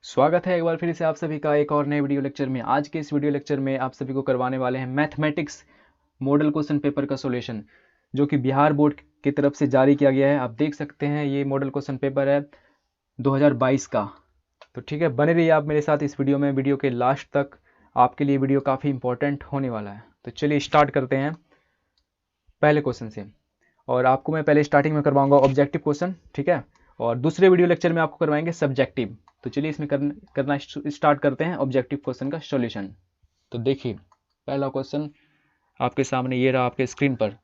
स्वागत है एक बार फिर से आप सभी का एक और नए वीडियो लेक्चर में। आज के इस वीडियो लेक्चर में आप सभी को करवाने वाले हैं मैथमेटिक्स मॉडल क्वेश्चन पेपर का सॉल्यूशन, जो कि बिहार बोर्ड की तरफ से जारी किया गया है। आप देख सकते हैं ये मॉडल क्वेश्चन पेपर है 2022 का। तो ठीक है, बने रहिए आप मेरे साथ इस वीडियो में। वीडियो के लास्ट तक आपके लिए वीडियो काफ़ी इंपॉर्टेंट होने वाला है। तो चलिए स्टार्ट करते हैं पहले क्वेश्चन से। और आपको मैं पहले स्टार्टिंग में करवाऊंगा ऑब्जेक्टिव क्वेश्चन, ठीक है, और दूसरे वीडियो लेक्चर में आपको करवाएंगे सब्जेक्टिव। तो चलिए इसमें करना स्टार्ट करते हैं ऑब्जेक्टिव क्वेश्चन का सॉल्यूशन। तो देखिए पहला क्वेश्चन आपके सामने ये रहा आपके स्क्रीन पर।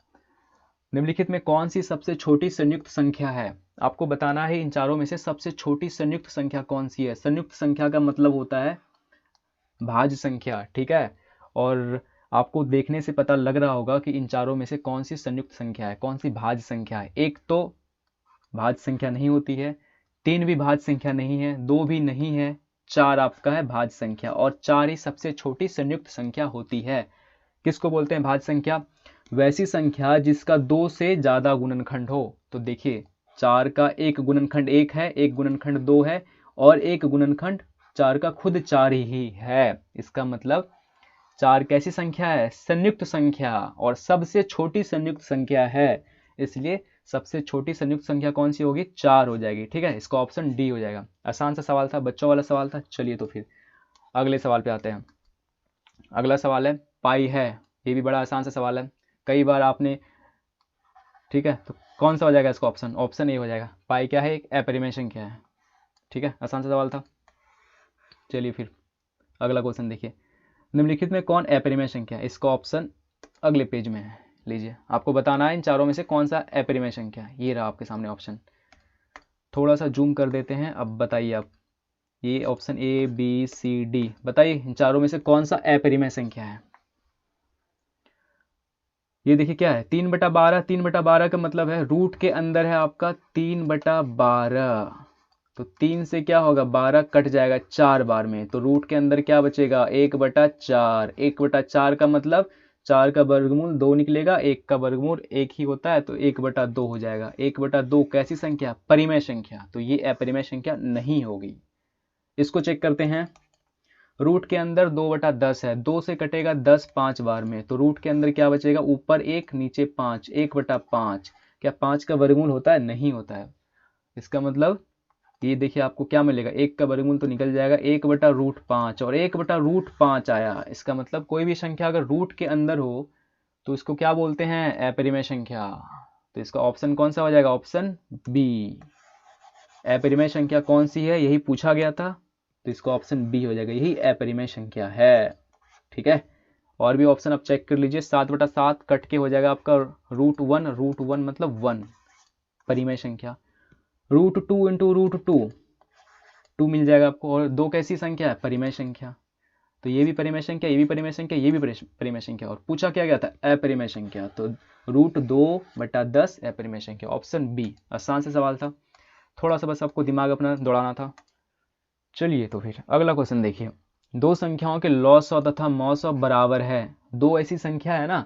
निम्नलिखित में कौन सी सबसे छोटी संयुक्त संख्या है? आपको बताना है इन चारों में से सबसे छोटी संयुक्त संख्या कौन सी है। संयुक्त संख्या का मतलब होता है भाज्य संख्या, ठीक है। और आपको देखने से पता लग रहा होगा कि इन चारों में से कौन सी संयुक्त संख्या है, कौन सी भाज्य संख्या है। एक तो भाज्य संख्या नहीं होती है, 3 भी भाज्य संख्या नहीं है, 2 भी नहीं है, 4 आपका है भाज्य संख्या, और 4 ही सबसे छोटी संयुक्त संख्या होती है। किसको बोलते हैं भाज्य संख्या? वैसी संख्या जिसका 2 से ज़्यादा गुणनखंड हो। तो देखिए 4 का एक गुणनखंड 1 है, एक गुणनखंड 2 है, और एक गुणनखंड 4 का खुद 4 ही है। इसका मतलब 4 कैसी संख्या है? संयुक्त संख्या, और सबसे छोटी संयुक्त संख्या है। इसलिए सबसे छोटी संयुक्त संख्या कौन सी होगी? 4 हो जाएगी, ठीक है। इसका ऑप्शन डी हो जाएगा। आसान सा सवाल था, बच्चों वाला सवाल था। चलिए तो फिर अगले सवाल पे आते हैं। अगला सवाल है पाई है। ये भी बड़ा आसान सा सवाल है, कई बार आपने, ठीक है। तो कौन सा हो जाएगा इसका ऑप्शन? ऑप्शन ए हो जाएगा। पाई क्या है? एक अपरिमेय संख्या है, ठीक है। आसान सा सवाल था। चलिए फिर अगला क्वेश्चन देखिए। निम्नलिखित में कौन अपरिमेय संख्या है? इसका ऑप्शन अगले पेज में है, लीजिए। आपको बताना है इन चारों में से कौन सा अपरिमेय संख्या है। ये रहा आपके सामने ऑप्शन। थोड़ा सा जूम कर देते हैं। अब बताइए आप, ये option A B C D, बताइए इन चारों में से कौन सा अपरिमेय संख्या है। ये देखिए क्या है, 3/12। 3/12 का मतलब है रूट के अंदर है आपका 3/12। तो 3 से क्या होगा? 12 कट जाएगा 4 बार में, तो रूट के अंदर क्या बचेगा? 1/4। 1/4 का मतलब 4 का वर्गमूल 2 निकलेगा, 1 का वर्गमूल 1 ही होता है, तो 1/2 हो जाएगा। 1/2 कैसी संख्या? परिमेय संख्या। तो ये अपरिमेय संख्या नहीं होगी। इसको चेक करते हैं। रूट के अंदर 2/10 है, 2 से कटेगा 10 5 बार में, तो रूट के अंदर क्या बचेगा? ऊपर 1 नीचे 5, 1/5। क्या 5 का वर्गमूल होता है? नहीं होता है। इसका मतलब ये देखिए आपको क्या मिलेगा, 1 का वर्गमूल तो निकल जाएगा, 1/√5, और 1/√5 आया। इसका मतलब कोई भी संख्या अगर रूट के अंदर हो तो इसको क्या बोलते हैं? अपरिमेय संख्या। तो इसका ऑप्शन कौन सा हो जाएगा? Option B. अपरिमेय संख्या कौन सी है, यही पूछा गया था, तो इसका ऑप्शन बी हो जाएगा, यही अपरिमेय संख्या है, ठीक है। और भी ऑप्शन आप चेक कर लीजिए। 7/7 कट के हो जाएगा आपका √1। √1 मतलब 1, परिमेय संख्या। √2 इंटू √2, 2 मिल जाएगा आपको। और 2 कैसी संख्या है? परिमेय संख्या। तो ये भी परिमेय संख्या, ये भी परिमेय संख्या, ये भी परिमेय संख्या। और पूछा क्या गया था? अपरिमेय संख्या। तो √2/10 अपरिमेय संख्या, ऑप्शन बी। आसान से सवाल था, थोड़ा सा बस आपको दिमाग अपना दौड़ाना था। चलिए तो फिर अगला क्वेश्चन देखिए। दो संख्याओं के लॉस तथा मॉस बराबर है। दो ऐसी संख्या है ना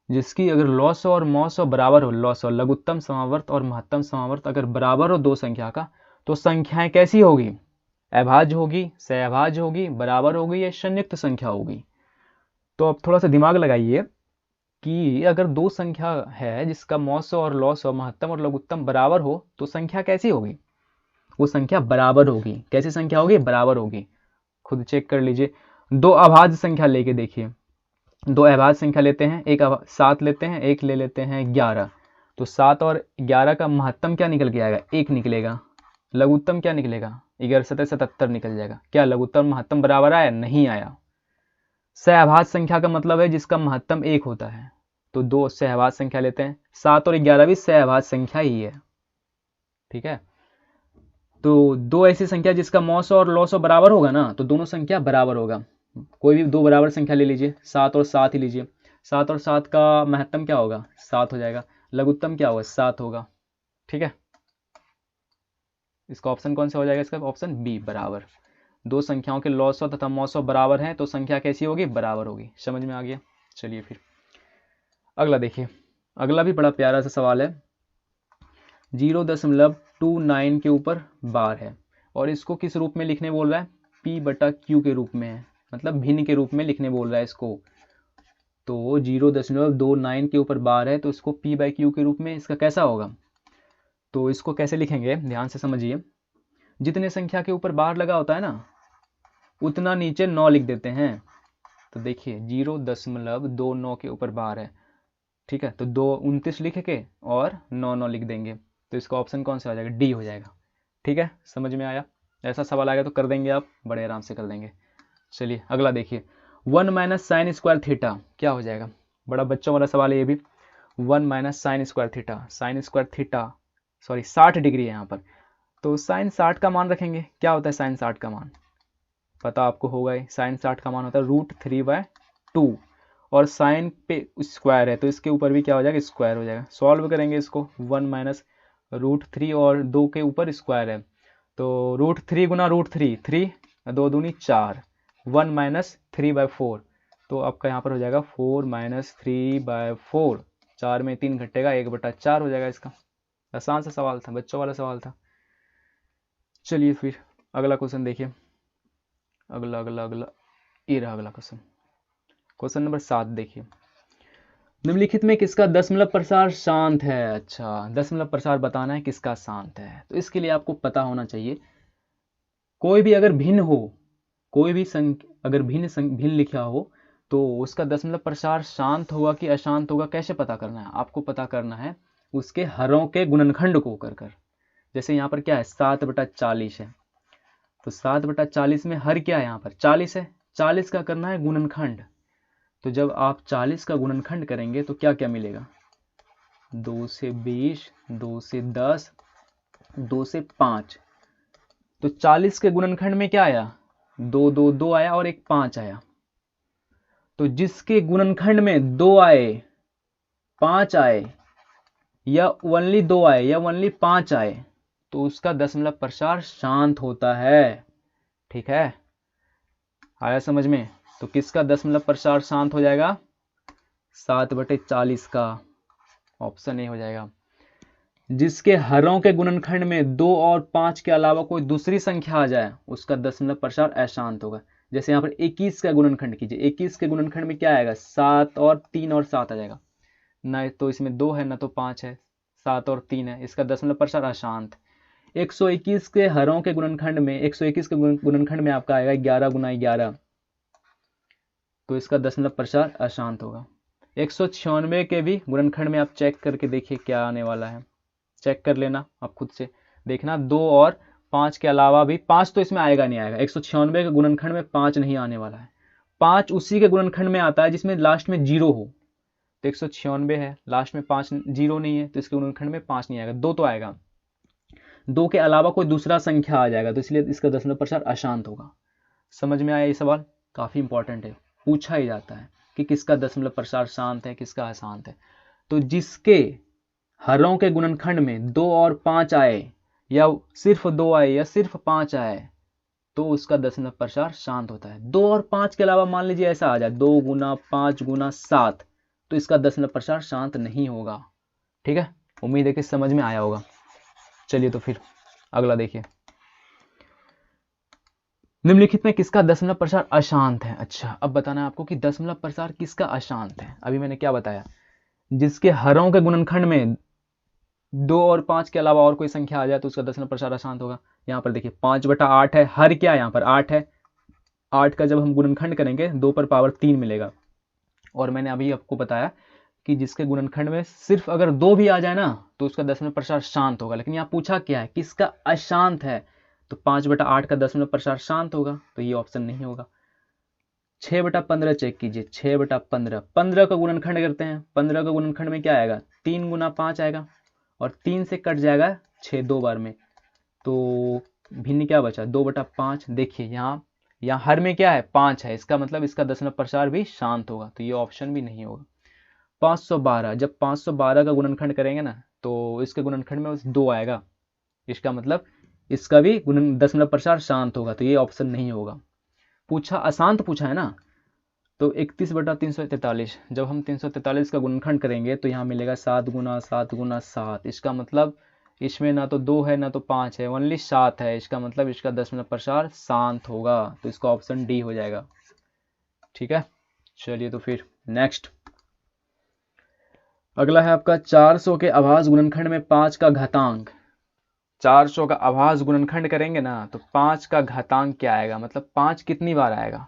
जिसकी अगर लॉस और मॉस बराबर हो, लॉस और लघुत्तम समावर्त और महत्तम समावर्त अगर बराबर हो दो संख्या का, तो संख्याएं कैसी होगी? अभाज्य होगी, सहअभाज्य होगी, बराबर होगी, या संयुक्त संख्या होगी? तो अब थोड़ा सा दिमाग लगाइए कि अगर दो संख्या है जिसका मॉस और लॉस और महत्तम और लघुत्तम बराबर हो, तो संख्या कैसी होगी? वो संख्या बराबर होगी। कैसी संख्या होगी? बराबर होगी। खुद चेक कर लीजिए। दो अभाज्य संख्या लेके देखिए। दो अभाज्य संख्या लेते हैं, एक 7 लेते हैं, एक ले लेते हैं 11। तो 7 और 11 का महत्तम क्या निकल के आएगा? 1 निकलेगा। लघुत्तम क्या निकलेगा? 11 7 77 निकल जाएगा। क्या लघुत्तम महत्तम बराबर आया? नहीं आया। सहअभाज्य संख्या का मतलब है जिसका महत्तम 1 होता है। तो दो सहअभाज्य संख्या लेते हैं, 7 और 11 भी सहअभाज्य संख्या ही है, ठीक है। तो दो ऐसी संख्या जिसका मॉस और लॉस बराबर होगा ना, तो दोनों संख्या बराबर होगा। कोई भी दो बराबर संख्या ले लीजिए, 7 और 7 ही लीजिए। 7 और 7 का महत्तम क्या होगा? 7 हो जाएगा। लघुत्तम क्या होगा? 7 होगा, ठीक है। इसका ऑप्शन कौन सा हो जाएगा? इसका ऑप्शन बी, बराबर। दो संख्याओं के लॉस तथा मॉस बराबर हैं तो संख्या कैसी होगी? बराबर होगी। समझ में आ गया? चलिए फिर अगला देखिए। अगला भी बड़ा प्यारा सा सवाल है। 0.29 के ऊपर बार है। और इसको किस रूप में लिखने बोल रहा है, p बटा q के रूप में है, मतलब भिन्न के रूप में लिखने बोल रहा है इसको। तो 0.29 के ऊपर बार है तो इसको p बाई क्यू के रूप में इसका कैसा होगा, तो इसको कैसे लिखेंगे ध्यान से समझिए। जितने संख्या के ऊपर बार लगा होता है ना उतना नीचे 9 लिख देते हैं। तो देखिए 0.29 के ऊपर बार है, ठीक है, तो 229 लिख के और 9 लिख देंगे, तो इसका ऑप्शन कौन सा हो जाएगा, डी हो जाएगा। ठीक है, समझ में आया। ऐसा सवाल आएगा तो कर देंगे आप, बड़े आराम से कर देंगे। चलिए अगला देखिए, 1 माइनस साइन स्क्वायर थीटा क्या हो जाएगा, बड़ा बच्चों वाला सवाल है ये भी। 1 minus sine square theta, sine square theta sorry 60 degree है यहाँ पर, तो साइन 60 का मान रखेंगे। क्या होता है साइन 60 का मान, पता आपको होगा ही, साइन 60 का मान होता है √3/2 और साइन पे स्क्वायर है तो इसके ऊपर भी क्या हो जाएगा, स्क्वायर हो जाएगा। सॉल्व करेंगे इसको, 1 माइनस √3 और 2 के ऊपर स्क्वायर है तो √3 गुना √3, 3 2 दूनी 4, 1 माइनस 3/4 तो आपका यहाँ पर हो जाएगा 4 माइनस 3/4, 4 में 3 घटेगा 1/4 हो जाएगा इसका। आसान सा सवाल था, बच्चों वाला सवाल था। चलिए फिर अगला क्वेश्चन देखिए, अगला अगला अगला ये रहा अगला क्वेश्चन, क्वेश्चन नंबर 7 देखिए, निम्नलिखित में किसका दशमलव प्रसार शांत है। अच्छा, दशमलव प्रसार बताना है किसका शांत है, तो इसके लिए आपको पता होना चाहिए कोई भी अगर भिन्न हो, कोई भी अगर भिन्न लिखा हो तो उसका दशमलव प्रसार शांत होगा कि अशांत होगा, कैसे पता करना है, आपको पता करना है उसके हरों के गुणनखंड को कर। जैसे यहाँ पर क्या है 7/40 है, तो 7/40 में हर क्या है, यहाँ पर 40 है, 40 का करना है गुणनखंड। तो जब आप 40 का गुणनखंड करेंगे तो क्या क्या मिलेगा, 2 से 20, 2 से 10, 2 से 5, तो 40 के गुणनखंड में क्या आया, 2 2 2 आया और एक 5 आया। तो जिसके गुणनखंड में 2 आए, 5 आए या ओनली 2 आए या ओनली 5 आए तो उसका दशमलव प्रसार शांत होता है। ठीक है, आया समझ में। तो किसका दशमलव प्रसार शांत हो जाएगा, 7/40 का, ऑप्शन ए हो जाएगा। जिसके हरों के गुणनखंड में 2 और 5 के अलावा कोई दूसरी संख्या आ जाए उसका दशमलव प्रसार अशांत होगा। जैसे यहाँ पर 21 का गुणनखंड कीजिए, 21 के गुणनखंड में क्या आएगा, 7 और 3 और 7 आ जाएगा, ना तो इसमें 2 है ना तो 5 है, 7 और 3 है, इसका दशमलव प्रसार अशांत। 121 के हरों के गुणनखंड में, 121 के गुणनखंड में आपका आएगा 11 गुना 11, तो इसका दशमलव प्रसार अशांत होगा। 196 के भी गुणनखंड में आप चेक करके देखिए क्या आने वाला है, चेक कर लेना आप खुद से, देखना 2 और 5 के अलावा भी, 5 तो इसमें आएगा नहीं आएगा, 196 के गुणनखंड में 5 नहीं आने वाला है। 5 उसी के गुणनखंड में आता है जिसमें लास्ट में 0 हो, तो 196 है, लास्ट में 5 0 नहीं है तो इसके गुणनखंड में 5 नहीं आएगा, 2 तो आएगा, 2 के अलावा कोई दूसरा संख्या आ जाएगा तो इसलिए इसका दशमलव प्रसार अशांत होगा। समझ में आया ये सवाल, काफी इंपॉर्टेंट है, पूछा ही जाता है कि किसका दशमलव प्रसार शांत है किसका अशांत है। तो जिसके हरों के गुणनखंड में 2 और 5 आए या सिर्फ 2 आए या सिर्फ 5 आए तो उसका दशमलव प्रसार शांत होता है। 2 और 5 के अलावा मान लीजिए ऐसा आ जाए 2 गुना 5 गुना 7 तो इसका दशमलव प्रसार शांत नहीं होगा। ठीक है, उम्मीद है कि समझ में आया होगा। चलिए तो फिर अगला देखिए, निम्नलिखित में किसका दशमलव प्रसार अशांत है। अच्छा, अब बताना है आपको कि दशमलव प्रसार किसका अशांत है। अभी मैंने क्या बताया, जिसके हरों के गुणनखंड में 2 और 5 के अलावा और कोई संख्या आ जाए तो उसका दशमलव प्रसार अशांत होगा। यहाँ पर देखिए 5/8 है, हर क्या है यहाँ पर 8 है, 8 का जब हम गुणनखंड करेंगे 2 पर पावर 3 मिलेगा। और मैंने अभी आपको बताया कि जिसके गुणनखंड में सिर्फ अगर 2 भी आ जाए ना तो उसका दशमलव प्रसार शांत होगा। लेकिन यहाँ पूछा क्या है, किसका अशांत है, तो 5/8 का दशमलव प्रसार शांत होगा, तो ये ऑप्शन नहीं होगा। 6/15 चेक कीजिए, 6/15, 15 का गुणनखंड करते हैं, 15 का गुणनखंड में क्या आएगा, 3 गुना 5 आएगा और 3 से कट जाएगा 6 2 बार में, तो भिन्न क्या बचा 2/5। देखिए यहाँ हर में क्या है 5 है, इसका मतलब इसका दशमलव प्रसार भी शांत होगा, तो ये ऑप्शन भी नहीं होगा। 512, जब 512 का गुणनखंड करेंगे ना तो इसके गुणनखंड में बस 2 आएगा, इसका मतलब इसका भी दशमलव प्रसार शांत होगा, तो ये ऑप्शन नहीं होगा। पूछा अशांत पूछा है ना, तो 31/343, जब हम 343 का गुणनखंड करेंगे तो यहाँ मिलेगा 7 गुना 7 गुना 7, इसका मतलब इसमें ना तो 2 है ना तो 5 है, ओनली 7 है। इसका मतलब इसका दशमलव प्रसार शांत होगा, तो इसका ऑप्शन डी हो जाएगा। ठीक है, चलिए तो फिर नेक्स्ट अगला है आपका 400 के अभाज्य गुणनखंड में 5 का घातांक। 400 का अभाज्य गुणनखंड करेंगे ना तो 5 का घातांक क्या आएगा, मतलब 5 कितनी बार आएगा।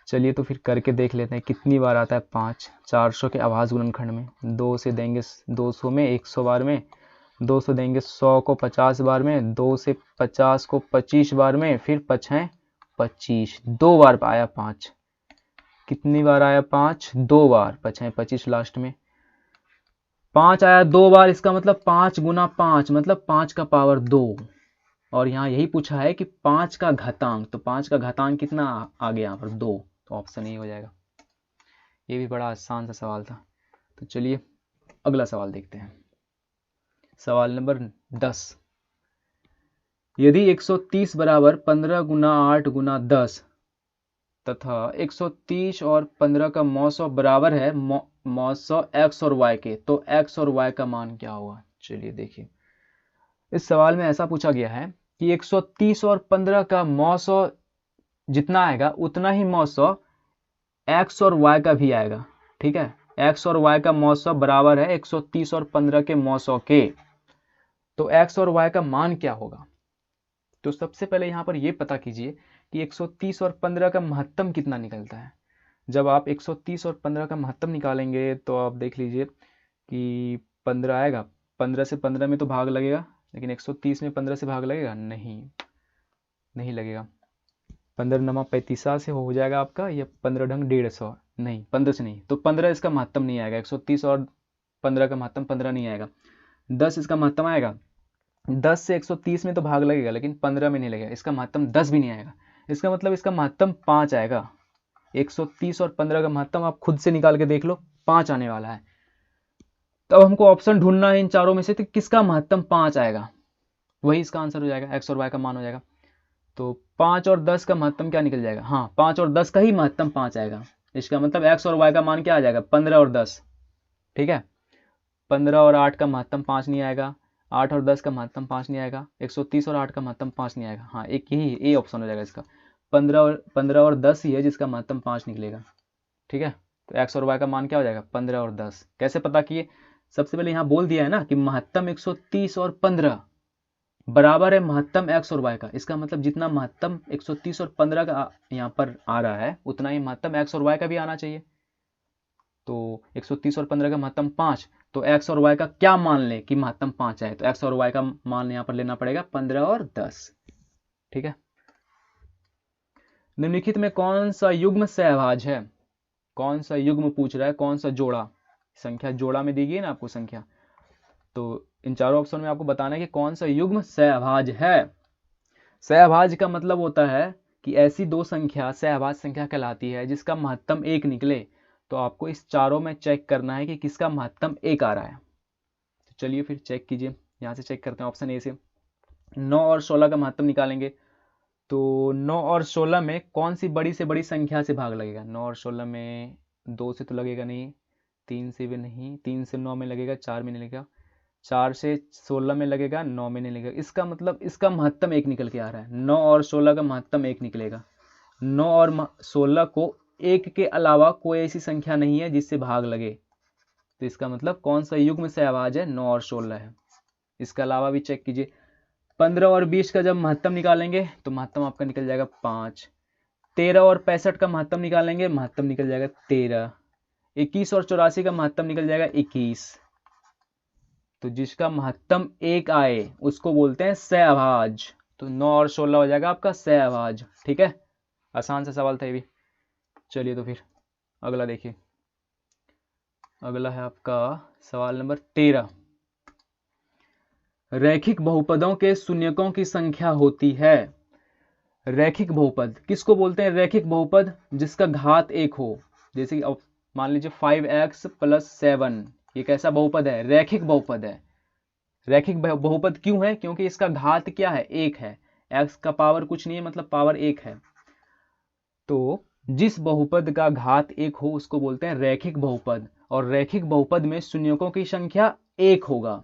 चलिए तो फिर करके देख लेते हैं कितनी बार आता है 5 400 के अभाज्य गुणनखंड में। 2 से देंगे 200 में 100 बार में, 2 से देंगे 100 को 50 बार में, 2 से 50 को 25 बार में, फिर 5 25, 2 बार आया 5। कितनी बार आया 5, 2 बार, 5 25 लास्ट में 5 आया 2 बार। इसका मतलब 5 गुना 5 मतलब 5 का पावर 2। और यहाँ यही पूछा है कि 5 का घातांक, तो 5 का घातांक कितना आ गया यहाँ पर 2, तो ऑप्शन ए हो जाएगा। ये भी बड़ा आसान सा सवाल था। तो चलिए अगला सवाल देखते हैं। सवाल नंबर 10, यदि 130 बराबर 15 गुना 8 गुना 10 तथा 130 और 15 का मौसौ बराबर है मौसौ x और y के, तो x और y का मान क्या होगा। चलिए देखिए, इस सवाल में ऐसा पूछा गया है कि 130 और 15 का मौसौ जितना आएगा उतना ही मौसौ x और y का भी आएगा। ठीक है, x और y का मौसौ बराबर है 130 और 15 के मौसौ के, तो x और y का मान क्या होगा। तो सबसे पहले यहाँ पर ये पता कीजिए कि 130 और 15 का महत्तम कितना निकलता है। जब आप 130 और 15 का महत्तम निकालेंगे तो आप देख लीजिए कि 15 आएगा, 15 से 15 में तो भाग लगेगा, लेकिन 130 में 15 से भाग लगेगा नहीं लगेगा। 15 नमा 35 से हो जाएगा आपका, या 15 ढंग 150, नहीं 15 से नहीं, तो 15 इसका महत्तम नहीं आएगा। 130 और 15 का महत्तम 15 नहीं आएगा। 10 इसका महत्तम आएगा, 10 से 130 में तो भाग लगेगा लेकिन 15 में नहीं लगेगा, इसका महत्तम 10 भी नहीं आएगा। इसका मतलब इसका महत्तम 5 आएगा। 130 और 15 का महत्तम आप खुद से निकाल के देख लो, 5 आने वाला है। तब हमको ऑप्शन ढूंढना है इन चारों में से तो किसका महत्तम 5 आएगा, वही इसका आंसर हो जाएगा, एक्स और वाई का मान हो जाएगा। तो 5 और 10 का महत्तम क्या निकल जाएगा, हाँ 5 और 10 का ही महत्तम 5 आएगा। इसका मतलब एक्स और वाई का मान क्या आ जाएगा, 15 और 10। ठीक है, 15 और 8 का महत्तम 5 नहीं आएगा, 8 और 10 का महत्तम 5 नहीं आएगा, 130 और 8 का महत्तम 5 नहीं आएगा। हाँ एक यही ए ऑप्शन हो जाएगा इसका, 15 और 10 ही है जिसका महत्तम 5 निकलेगा। ठीक है, तो एक्स और वाई का मान क्या हो जाएगा, 15 और 10। कैसे पता किए, सबसे पहले यहाँ बोल दिया है ना कि महत्तम 130 और 15 बराबर है महत्तम एक्स और वाई का। इसका मतलब जितना महत्तम 130 और 15 का यहाँ पर आ रहा है उतना ही महत्तम एक्स और वाई का भी आना चाहिए। तो 130 और 15 का महत्तम 5, तो एक्स और वाई का क्या मान ले कि महत्तम 5 है, तो एक्स और वाई का मान यहाँ पर लेना पड़ेगा 15 और 10। ठीक है, निम्नलिखित में कौन सा युग्म सहभाज है, कौन सा युग्म पूछ रहा है, कौन सा जोड़ा, संख्या जोड़ा में दी गई ना आपको संख्या, तो इन चारों ऑप्शन में आपको बताना है कि कौन सा युग्म सहभाज है। सहभाज का मतलब होता है कि ऐसी दो संख्या सहभाज संख्या कहलाती है जिसका महत्तम 1 निकले। तो आपको इस चारों में चेक करना है कि किसका महत्तम 1 आ रहा है। तो चलिए फिर चेक कीजिए, यहाँ से चेक करते हैं ऑप्शन ए से। 9 और 16 का महत्तम निकालेंगे, तो 9 और 16 में कौन सी बड़ी से बड़ी संख्या से भाग लगेगा। 9 और 16 में 2 से तो लगेगा नहीं, 3 से भी नहीं, 3 से 9 में लगेगा, 4 में नहीं लगेगा, 4 से 16 में लगेगा, 9 में नहीं लगेगा। इसका मतलब इसका महत्तम 1 निकल के आ रहा है। 9 और 16 का महत्तम 1 निकलेगा। 9 और 16 को 1 के अलावा कोई ऐसी संख्या नहीं है जिससे भाग लगे, तो इसका मतलब कौन सा युग्म सहभाज है, 9 और 16 है। इसके अलावा भी चेक कीजिए, 15 और 20 का जब महत्तम निकालेंगे तो महत्तम आपका निकल जाएगा 5। 13 और 65 का महत्तम निकालेंगे, महत्तम निकल जाएगा 13। 21 और 84 का महत्तम निकल जाएगा 21। तो जिसका महत्तम 1 आए उसको बोलते हैं सहभाज। तो 9 और 16 हो जाएगा आपका सहभाज। ठीक है, आसान सा सवाल था ये भी। चलिए तो फिर अगला देखिए, अगला है आपका सवाल नंबर 13। रैखिक बहुपदों के शून्यकों की संख्या होती है। रैखिक बहुपद किसको बोलते हैं, रैखिक बहुपद जिसका घात 1 हो। जैसे कि मान लीजिए 5x + 7, ये कैसा बहुपद है, रैखिक बहुपद है। रैखिक बहुपद क्यों है, क्योंकि इसका घात क्या है, 1 है। x का पावर कुछ नहीं है, मतलब पावर 1 है। तो जिस बहुपद का घात 1 हो उसको बोलते हैं रैखिक बहुपद, और रैखिक बहुपद में शून्यकों की संख्या 1 होगा।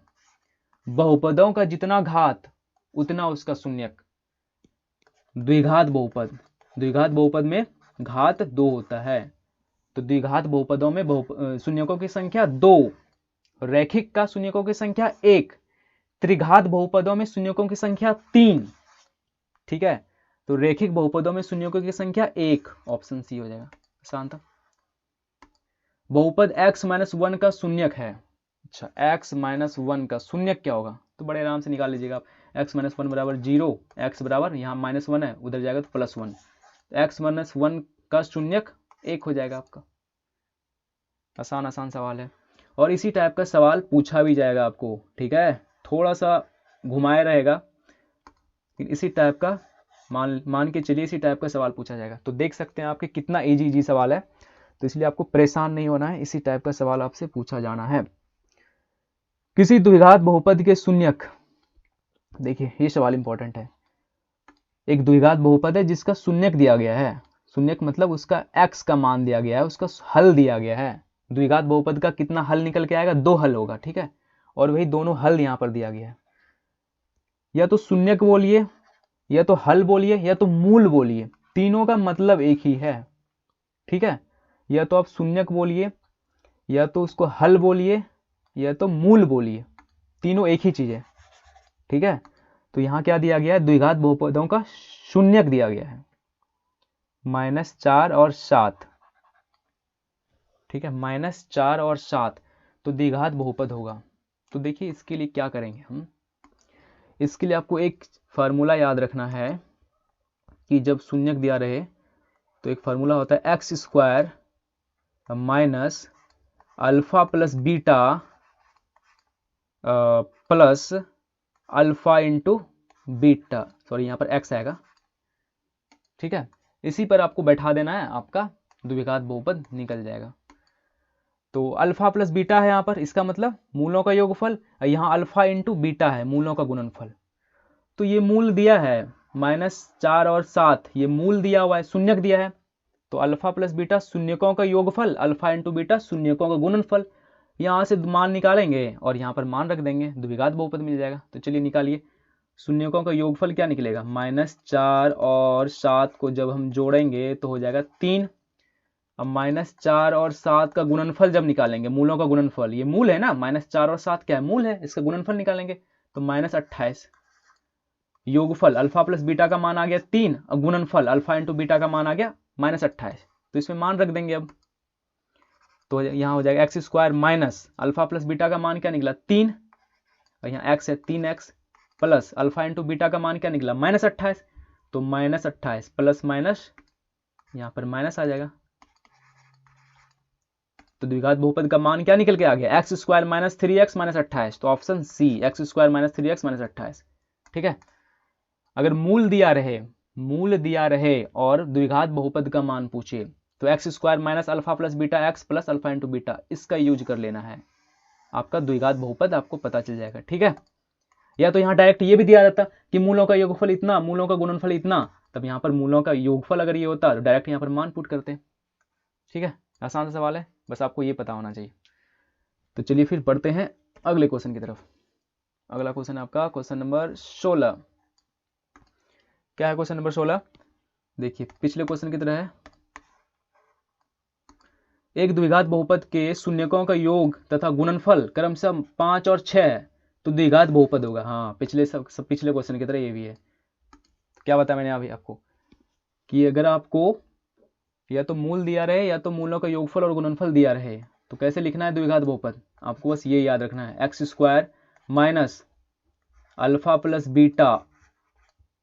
बहुपदों का जितना घात उतना उसका शून्यक। द्विघात बहुपद, द्विघात बहुपद में घात 2 होता है, तो द्विघात बहुपदों में शून्यकों की संख्या 2, रैखिक का शून्यकों की संख्या 1, त्रिघात बहुपदों में शून्यकों की संख्या 3। ठीक है, तो रैखिक बहुपदों में शून्यकों की संख्या 1, ऑप्शन सी हो जाएगा। आसान था। बहुपद x-1 का शून्यक है। अच्छा, x-1 का शून्यक क्या होगा, तो बड़े आराम से निकाल लीजिएगा आप। x-1 बराबर 0, x बराबर यहाँ -1 है, उधर जाएगा तो +1, x-1 का शून्यक 1 हो जाएगा आपका। आसान आसान सवाल है, और इसी टाइप का सवाल पूछा भी जाएगा आपको। ठीक है, थोड़ा सा घुमाया रहेगा, लेकिन इसी टाइप का मान के चलिए इसी टाइप का सवाल पूछा जाएगा। तो देख सकते हैं आपके कितना इजी सवाल है, तो इसलिए आपको परेशान नहीं होना है, इसी टाइप का सवाल आपसे पूछा जाना है। किसी द्विघात बहुपद के शून्यक, देखिए ये सवाल इंपॉर्टेंट है। एक द्विघात बहुपद है जिसका शून्यक दिया गया है, शून्यक मतलब उसका x का मान दिया गया है, उसका हल दिया गया है। द्विघात बहुपद का कितना हल निकल के आएगा, 2 हल होगा। ठीक है, और वही दोनों हल यहाँ पर दिया गया है। या तो शून्यक बोलिए, या तो हल बोलिए, या तो मूल बोलिए, तीनों का मतलब एक ही है। ठीक है, या तो आप शून्यक बोलिए, या तो उसको हल बोलिए, या तो मूल बोलिए, तीनों एक ही चीज है। ठीक है, तो यहां क्या दिया गया है, द्विघात बहुपदों का शून्यक दिया गया है -4 और 7। ठीक है, -4 और 7, तो द्विघात बहुपद होगा। तो देखिए इसके लिए क्या करेंगे हम, इसके लिए आपको एक फार्मूला याद रखना है कि जब शून्यक दिया रहे तो एक फार्मूला होता है x² minus alpha plus beta plus alpha into beta, sorry यहाँ पर x आएगा। ठीक है, इसी पर आपको बैठा देना है, आपका द्विघात बहुपद निकल जाएगा। तो अल्फा प्लस बीटा है यहाँ पर, इसका मतलब मूलों का योगफल, यहाँ अल्फा इंटू बीटा है मूलों का गुणनफल। तो ये मूल दिया है -4 और 7, ये मूल दिया हुआ है, शून्यक दिया है, तो अल्फा प्लस बीटा शून्यकों का योगफल, अल्फा इंटू बीटा शून्यकों का गुणनफल। यहाँ से मान निकालेंगे और यहाँ पर मान रख देंगे, द्विघात बहुपद मिल जाएगा। तो चलिए निकालिए, शून्यकों का योगफल क्या निकलेगा, -4 और 7 को जब हम जोड़ेंगे तो हो जाएगा 3। अब -4 और 7 का गुणनफल जब निकालेंगे, मूलों का गुणनफल, ये मूल है ना, -4 और 7 क्या है, मूल है, इसका गुणनफल निकालेंगे तो -28। योगफल अल्फा प्लस बीटा का मान आ गया 3, और गुणनफल अल्फा इंटू बीटा का मान आ गया -28, तो इसमें मान रख देंगे अब। तो यहाँ हो जाएगा x² minus alpha plus beta का मान क्या निकला 3, और यहाँ x है 3x, plus alpha into beta का मान क्या निकला -28, तो -28 प्लस माइनस यहाँ पर माइनस आ जाएगा। तो द्विघात बहुपद का मान क्या निकल के आ गया, x² माइनस 3x माइनस 28, तो option C x² minus 3x minus 28। ठीक है, अगर मूल दिया रहे और द्विघात बहुपद का मान पूछे तो x² minus alpha plus beta x plus alpha into beta, इसका यूज कर लेना है, आपका द्विघात बहुपद आपको पता चल जाएगा। ठीक है, या तो यहाँ डायरेक्ट ये भी दिया जाता कि मूलों का योगफल इतना, मूलों का गुणनफल इतना, तब यहाँ पर मूलों का योगफल अगर ये होता तो डायरेक्ट यहाँ पर मान पुट करते। ठीक है, आसान सा सवाल है, बस आपको ये पता होना चाहिए। तो चलिए फिर पढ़ते हैं अगले क्वेश्चन की तरफ। अगला क्वेश्चन आपका क्वेश्चन नंबर 16। क्या है क्वेश्चन नंबर 16, देखिए पिछले क्वेश्चन की तरह है। एक द्विघात बहुपद के शून्यकों का योग तथा गुणनफल क्रमशः 5 और 6 है, तो द्विघात बहुपद होगा। हाँ, पिछले पिछले क्वेश्चन की तरह ये भी है। क्या बताया मैंने अभी आपको कि अगर आपको या तो मूल दिया रहे या तो मूलों का योगफल और गुणनफल दिया रहे, तो कैसे लिखना है द्विघात बहुपद, आपको बस ये याद रखना है, x² minus alpha plus beta,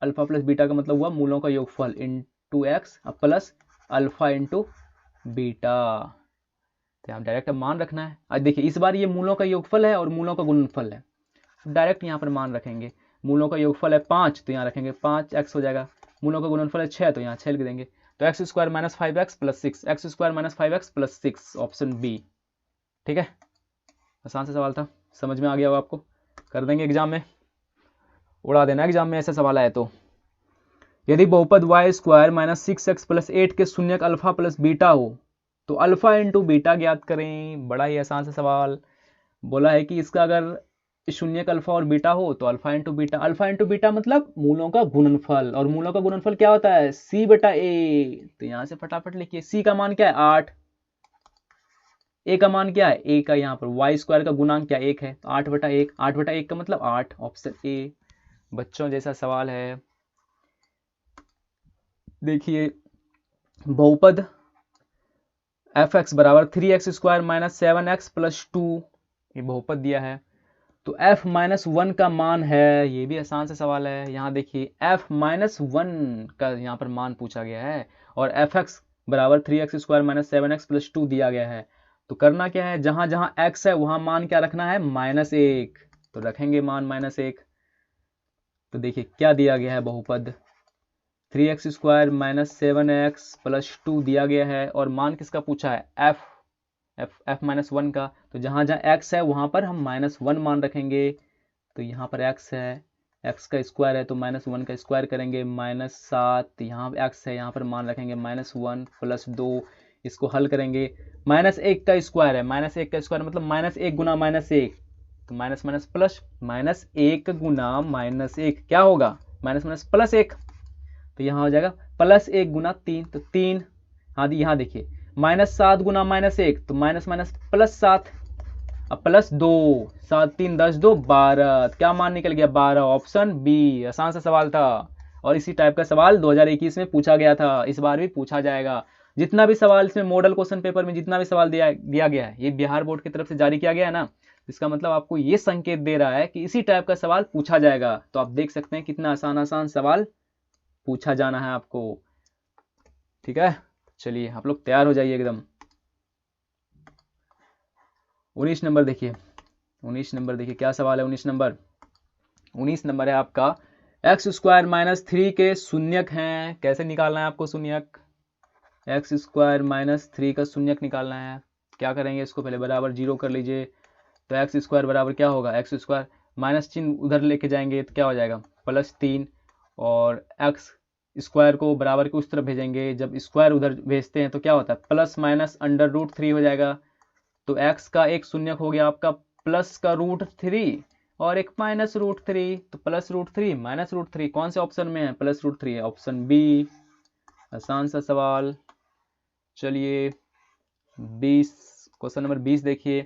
alpha plus beta का मतलब हुआ मूलों का योगफल into x plus alpha into beta. तो यहाँ डायरेक्ट मान रखना है। आज देखिए इस बार ये मूलों का योगफल है और मूलों का गुणनफल है, डायरेक्ट यहाँ पर मान रखेंगे। मूलों का योगफल है 5, तो यहाँ रखेंगे 5x हो जाएगा, मूलों का गुणनफल है 6, तो यहाँ 6 लिख देंगे। तो x² minus 5x plus 6, x² minus 5x plus 6, option B. ठीक है, आसान सा सवाल था, समझ में आ गया हो आपको, कर देंगे एग्जाम में, उड़ा देना एग्जाम में ऐसे सवाल आए तो। यदि बहुपद y² माइनस 6x प्लस 8 के शून्यक अल्फा प्लस बीटा हो तो अल्फा इंटू बीटा ज्ञात करें। बड़ा ही आसान सा सवाल, बोला है कि इसका अगर शून्यक अल्फा और बीटा हो तो alpha into beta. Alpha into beta मतलब मूलों का गुणनफल, और मूलों का गुणनफल क्या होता है? सी बटा ए। तो यहां से फटाफट लिखिए, सी का मान क्या है? 8। ए का मान क्या है? ए का यहाँ पर वाई स्क्वायर का गुणांक क्या? 1 है, तो 8/1। 8/1 का मतलब 8, ऑप्शन ए। बच्चों जैसा सवाल है, देखिए बहुपद एफ एक्स बराबर 3x² माइनस 7x प्लस 2, ये बहुपद दिया है। तो f माइनस 1 का मान है, ये भी आसान सा सवाल है। यहाँ देखिए f माइनस 1 का यहाँ पर मान पूछा गया है, और एफ एक्स बराबर 3x² माइनस 7x प्लस 2 दिया गया है। तो करना क्या है, जहां जहां x है वहां मान क्या रखना है? -1। तो रखेंगे मान -1। तो देखिए क्या दिया गया है, बहुपद 3x² माइनस 7x प्लस 2 दिया गया है, और मान किसका पूछा है? f माइनस 1 का। तो जहां जहां x है वहां पर हम -1 मान रखेंगे। तो यहाँ पर x है, x का स्क्वायर है तो -1 का स्क्वायर करेंगे, -7। यहाँ x है, यहाँ पर मान रखेंगे -1 प्लस 2। इसको हल करेंगे, -1 का स्क्वायर है, -1 का स्क्वायर मतलब -1 गुना -1, तो माइनस माइनस प्लस, -1 गुना -1 क्या होगा? Minus plus 1। तो यहाँ हो जाएगा +1 गुना 3, तो 3। हाँ यहाँ देखिए -7 गुना -1 तो माइनस माइनस +7, अब +2, 7 3 10 2 12, क्या मान निकल गया? 12, ऑप्शन बी। आसान सा सवाल था, और इसी टाइप का सवाल 2021 में पूछा गया था, इस बार भी पूछा जाएगा। जितना भी सवाल इसमें मॉडल क्वेश्चन पेपर में जितना भी सवाल दिया गया है, ये बिहार बोर्ड की तरफ से जारी किया गया है ना, इसका मतलब आपको ये संकेत दे रहा है कि इसी टाइप का सवाल पूछा जाएगा। तो आप देख सकते हैं कितना आसान आसान सवाल पूछा जाना है आपको। ठीक है, चलिए आप लोग तैयार हो जाइए एकदम। 19 नंबर देखिए, 19 नंबर देखिए क्या सवाल है। 19 नंबर है आपका, x² माइनस 3 के शून्यक हैं। कैसे निकालना है आपको शून्यक? x² माइनस 3 का शून्यक निकालना है। क्या करेंगे, इसको पहले बराबर 0 कर लीजिए। तो x² बराबर क्या होगा? x² माइनस चिन्ह उधर लेके जाएंगे तो क्या हो जाएगा? +3, और x² को बराबर के उस तरफ भेजेंगे, जब स्क्वायर उधर भेजते हैं तो क्या होता है? प्लस माइनस √3 हो जाएगा। तो x का एक शून्यक हो गया आपका प्लस का √3 और एक -√3, तो +√3 -√3 कौन से ऑप्शन में है? +√3, ऑप्शन बी। आसान सा सवाल। चलिए 20, क्वेश्चन नंबर 20 देखिए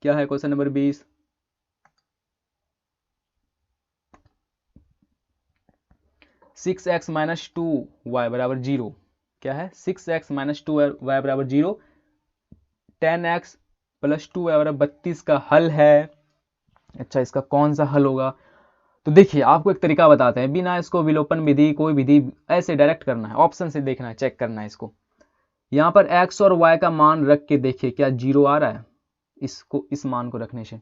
क्या है। Question number 20, six x minus 2y बराबर 0। क्या है? 6x माइनस 2y बराबर 0, 10x प्लस 2y बराबर 32 का हल है। अच्छा, इसका कौन सा हल होगा? तो देखिए आपको एक तरीका बताते हैं, बिना इसको विलोपन विधि कोई विधि ऐसे डायरेक्ट करना है, ऑप्शन से देखना है, चेक करना है इसको। यहाँ पर x और y का मान रख के देखिए क्या 0 आ रहा है, इसको इस मान को रखने से।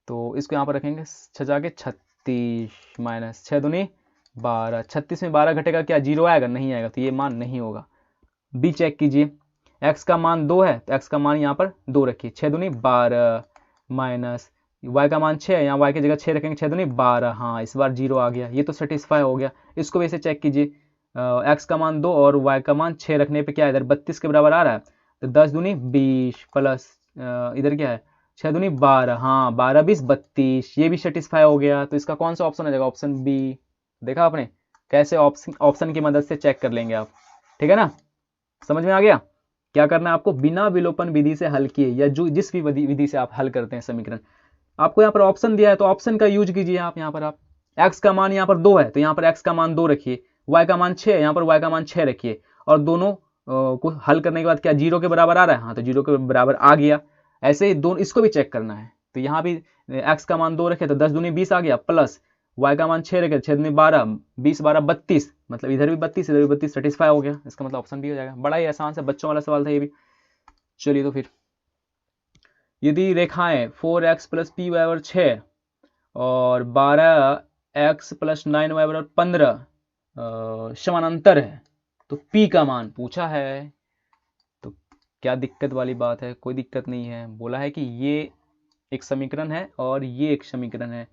तो इसको यहाँ पर रखेंगे 6 जाके 36 माइनस 6 दूनी 12, 36 में 12 घटेगा क्या 0 आएगा? नहीं आएगा, तो ये मान नहीं होगा। बी चेक कीजिए, x का मान 2 है तो x का मान यहाँ पर 2 रखिए, 6 दूनी 12 माइनस y का मान 6 है, यहाँ y की जगह 6 रखेंगे, 6 दूनी 12, हाँ इस बार 0 आ गया, ये तो सेटिस्फाई हो गया। इसको वैसे चेक कीजिए, x का मान 2 और y का मान 6 रखने पे क्या इधर 32 के बराबर आ रहा है, तो 10 दूनी 20 प्लस इधर क्या है 6 दूनी 12, हाँ 12 20 32, ये भी सेटिस्फाई हो गया। तो इसका कौन सा ऑप्शन आ जाएगा? Option B. देखा आपने कैसे ऑप्शन की मदद से चेक कर लेंगे आप, ठीक है ना? समझ में आ गया? क्या करना है आपको, बिना विलोपन विधि से हल किए या जो जिस भी विधि से आप हल करते हैं समीकरण, आपको यहाँ पर ऑप्शन दिया है तो ऑप्शन का यूज कीजिए आप। यहाँ पर आप x का मान यहाँ पर 2 है तो यहाँ पर x का मान 2 रखिए, y का मान 6 है यहाँ पर y का मान 6 रखिए, और दोनों को हल करने के बाद क्या 0 के बराबर आ रहा है? हाँ, तो 0 के बराबर आ गया। ऐसे ही दोनों इसको भी चेक करना है, तो यहाँ भी x का मान 2 रखे तो 10 दूनी 20 आ गया, प्लस y का मान 6 रखे 6 दूनी 12, 20 12 32, मतलब इधर भी 32 इधर भी 32, सेटिस्फाई हो गया। इसका मतलब ऑप्शन भी हो जाएगा। बड़ा ही आसान से बच्चों वाला सवाल था ये भी। चलिए तो फिर, यदि रेखाएं 4x प्लस पी बराबर 6 और 12x प्लस 9y बराबर 15 समानांतर है तो p का मान पूछा है। तो क्या दिक्कत वाली बात है? कोई दिक्कत नहीं है। बोला है कि ये एक समीकरण है और ये एक समीकरण है,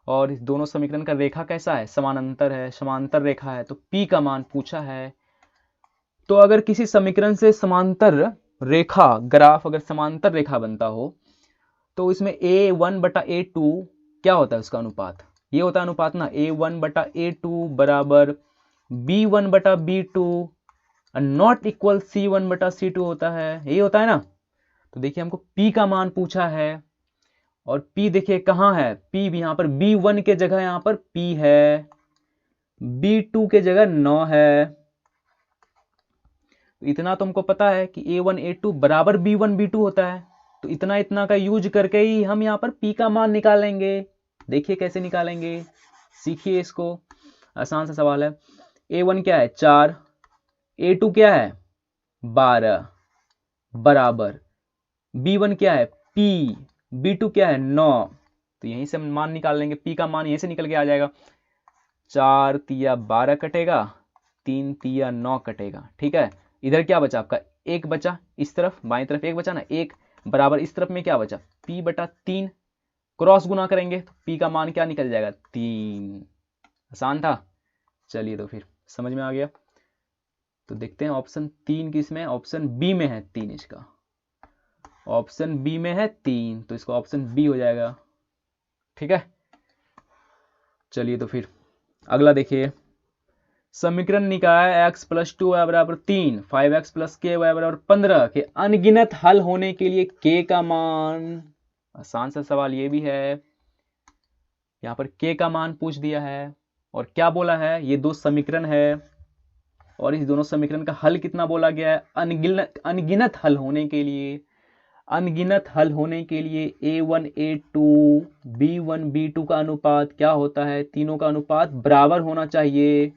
और इस दोनों समीकरण का रेखा कैसा है? समानांतर है, समांतर रेखा है, तो p का मान पूछा है। तो अगर किसी समीकरण से समांतर रेखा ग्राफ अगर समांतर रेखा बनता हो तो इसमें A1/A2 क्या होता है उसका अनुपात, ये होता है अनुपात ना, A1/A2 बराबर B1/B2 नॉट इक्वल C1/C2 होता है, यही होता है ना। तो देखिए हमको P का मान पूछा है और P देखिए कहाँ है, P भी यहाँ पर B1 के जगह यहाँ पर P है, B2 के जगह 9 है। तो इतना तो हमको पता है कि A1/A2 बराबर B1/B2 होता है, तो इतना इतना का यूज करके ही हम यहाँ पर P का मान निकालेंगे। देखिए कैसे निकालेंगे, सीखिए इसको, आसान सा सवाल है। A1 क्या है 4, A2 क्या है 12 बराबर B1 क्या है P, B2 क्या है 9। तो यहीं से हम मान निकाल लेंगे, P का मान यहीं से निकल के आ जाएगा। 4 तिया 12 कटेगा, 3 तिया 9 कटेगा, ठीक है। इधर क्या बचा आपका, एक बचा, इस तरफ बाएं तरफ एक बचा ना, एक बराबर इस तरफ में क्या बचा P/3, क्रॉस गुना करेंगे तो P का मान क्या निकल जाएगा 3। आसान था, चलिए तो फिर समझ में आ गया। तो देखते हैं ऑप्शन 3 किसमें, ऑप्शन बी में है 3, इसका ऑप्शन बी में है 3, तो इसका ऑप्शन बी हो जाएगा, ठीक है। चलिए तो फिर अगला देखिए, समीकरण निकाय x + 2y = 3, 5x + ky = 15 के अनगिनत हल होने के लिए k का मान। आसान सा सवाल ये भी है, यहाँ पर k का मान पूछ दिया है और क्या बोला है, ये दो समीकरण है और इस दोनों समीकरण का हल कितना बोला गया है, अनगिनत हल होने के लिए, अनगिनत हल होने के लिए A1 A2 B1 B2 का अनुपात क्या होता है, तीनों का अनुपात बराबर होना चाहिए,